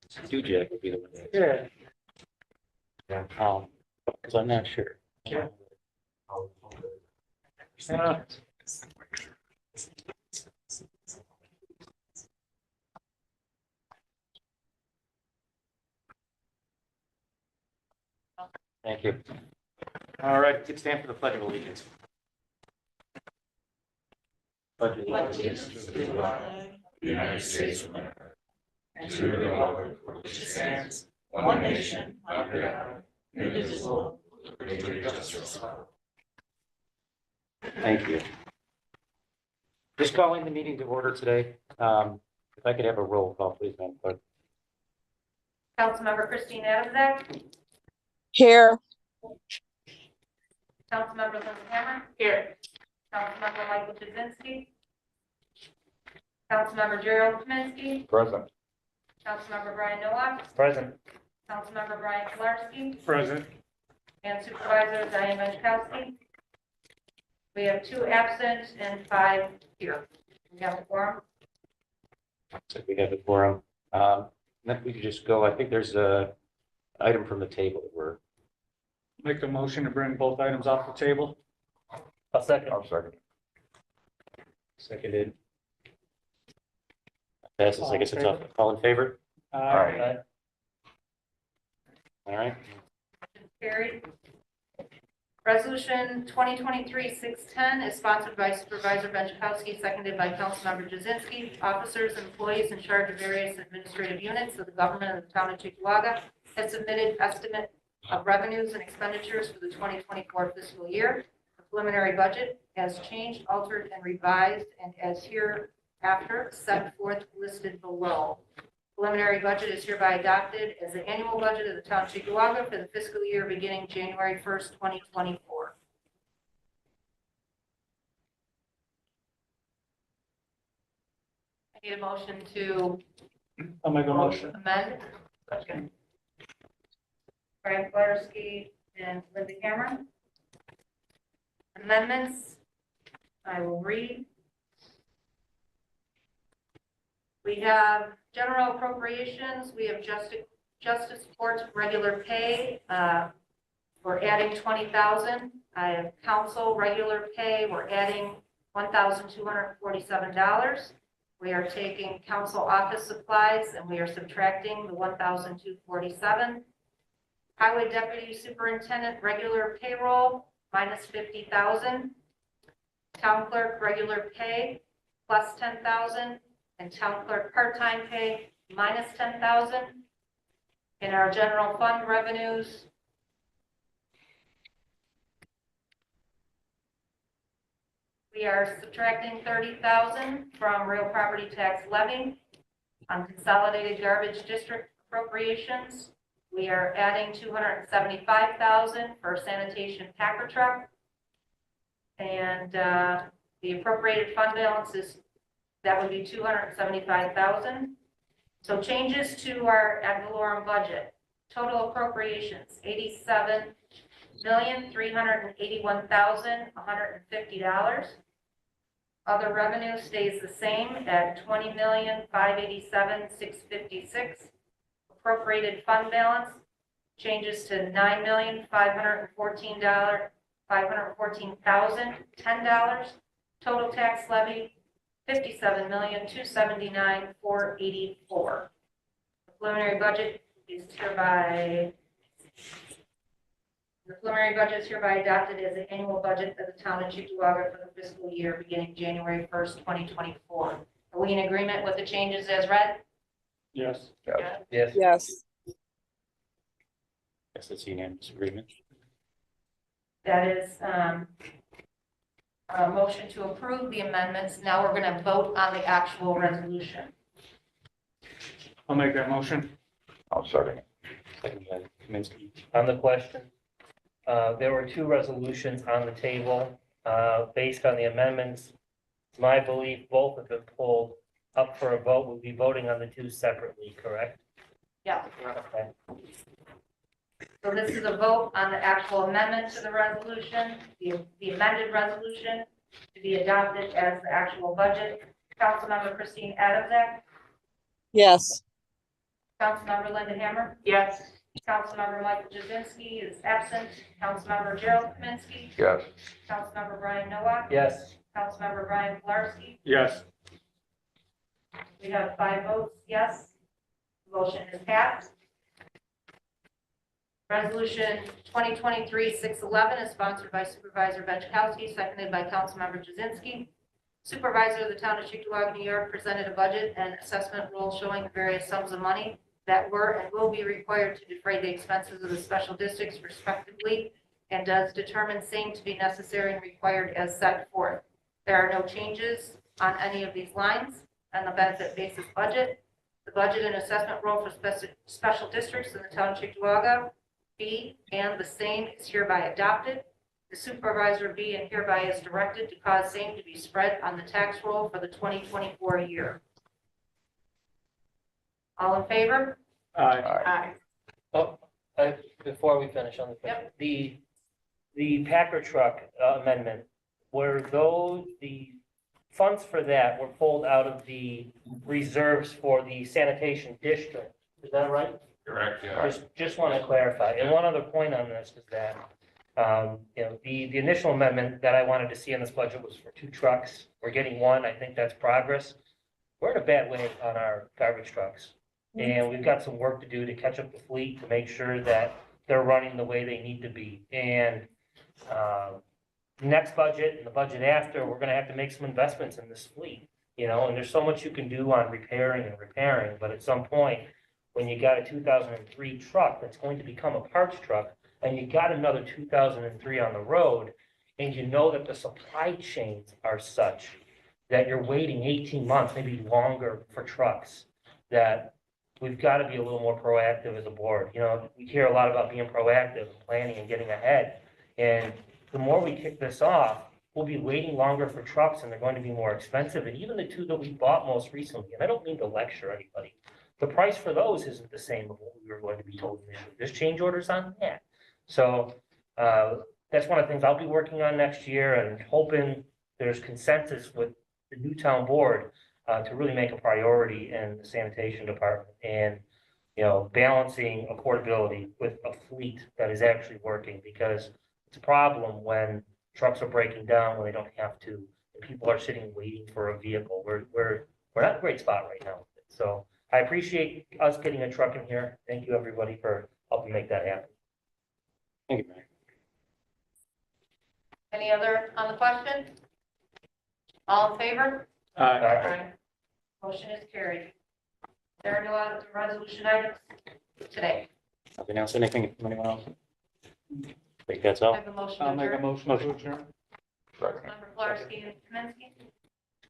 Stu Jack would be the one. Yeah. Because I'm not sure. Yeah. Thank you. All right, please stand for the pledge of allegiance. Pledge of allegiance to the flag of the United States of America and to the republic for which it stands, one nation, under God, indivisible, with liberty and justice for all. Thank you. Just calling the meeting to order today. If I could have a roll call, please, Madam Clerk. Councilmember Christine Adamczyk. Here. Councilmember Linda Hammer. Here. Councilmember Michael Jazinski. Councilmember Gerald Kaminsky. Present. Councilmember Brian Nowak. Present. Councilmember Brian Kolarski. Present. And Supervisor Diane Benchkowski. We have 2 absent and 5 here. We have a quorum. So we have the quorum. Then we could just go, I think there's a item from the table that we're. Make a motion to bring both items off the table. I'll second. Seconded. Passes, I guess it's off. All in favor? Aye. All right. Carried. Resolution 2023-610 is sponsored by Supervisor Benchkowski, seconded by Councilmember Jazinski. Officers and employees in charge of various administrative units of the government of the town of Cheektowaga have submitted estimate of revenues and expenditures for the 2024 fiscal year. The preliminary budget has changed, altered, and revised, and as hereafter set forth listed below. Preliminary budget is hereby adopted as the annual budget of the town of Cheektowaga for the fiscal year beginning January 1st, 2024. I need a motion to I'll make a motion. amend. Brian Kolarski and Linda Cameron. Amendments, I will read. We have general appropriations, we have justice court regular pay, we're adding 20,000. I have council regular pay, we're adding $1,247. We are taking council office supplies and we are subtracting the $1,247. Highway deputy superintendent regular payroll minus 50,000. Town clerk regular pay plus 10,000. And town clerk part-time pay minus 10,000. In our general fund revenues, we are subtracting 30,000 from real property tax levy. On consolidated garbage district appropriations, we are adding 275,000 for sanitation packer truck. And the appropriated fund balance is that would be 275,000. So changes to our ad valorem budget. Total appropriations, $87,381,150. Other revenue stays the same at $20,587,656. Appropriated fund balance changes to $9,514,10. Total tax levy $57,279,484. The preliminary budget is hereby adopted as the annual budget of the town of Cheektowaga for the fiscal year beginning January 1st, 2024. Are we in agreement with the changes as read? Yes. Yes. Yes. Yes, it's unanimous agreement. That is a motion to approve the amendments. Now we're going to vote on the actual resolution. I'll make that motion. I'll second it. Second by Kaminsky. On the question, there were 2 resolutions on the table, based on the amendments. It's my belief both have been pulled up for a vote. We'll be voting on the 2 separately, correct? Yeah. Okay. So this is a vote on the actual amendment to the resolution, the amended resolution to be adopted as the actual budget. Councilmember Christine Adamczyk. Yes. Councilmember Linda Hammer. Yes. Councilmember Michael Jazinski is absent. Councilmember Gerald Kaminsky. Yes. Councilmember Brian Nowak. Yes. Councilmember Brian Pilarski. Yes. We have 5 votes yes. Motion is passed. Resolution 2023-611 is sponsored by Supervisor Benchkowski, seconded by Councilmember Jazinski. Supervisor of the Town of Chickawaga, New York, presented a budget and assessment rule showing the various sums of money that were and will be required to defray the expenses of the special districts respectively, and does determine same to be necessary and required as set forth. There are no changes on any of these lines on the benefit basis budget. The budget and assessment role for special districts in the Town of Chickawaga be and the same is hereby adopted. The supervisor be and hereby is directed to cause same to be spread on the tax roll for the 2024 year. All in favor? Aye. Aye. Oh, before we finish on the Packer truck amendment, were those, the funds for that were pulled out of the reserves for the sanitation district? Is that right? Correct, yeah. Just want to clarify. And one other point on this is that, the initial amendment that I wanted to see in this budget was for 2 trucks. We're getting 1. I think that's progress. We're in a bad way on our garbage trucks. And we've got some work to do to catch up the fleet to make sure that they're running the way they need to be. And, next budget and the budget after, we're going to have to make some investments in this fleet, and there's so much you can do on repairing, but at some point, when you got a 2003 truck that's going to become a parts truck, and you got another 2003 on the road, and you know that the supply chains are such that you're waiting 18 months, maybe longer for trucks, that we've got to be a little more proactive as a board. We hear a lot about being proactive and planning and getting ahead. And the more we kick this off, we'll be waiting longer for trucks and they're going to be more expensive. And even the 2 that we bought most recently, and I don't mean to lecture anybody, the price for those isn't the same of what we were going to be told initially. There's change orders on that. So that's one of the things I'll be working on next year, and hoping there's consensus with the new town board to really make a priority in the sanitation department, and balancing affordability with a fleet that is actually working, because it's a problem when trucks are breaking down when they don't have to, and people are sitting waiting for a vehicle. We're not in a great spot right now. So I appreciate us getting a truck in here. Thank you, everybody, for helping make that happen. Thank you, Mayor. Any other on the question? All in favor? Aye. Motion is carried. There are no other resolution items today. Nothing else, anything from anyone else? I think that's I all. have a motion to I'll make a adjourn. motion to adjourn. Second. Member Pilarski and Kaminsky.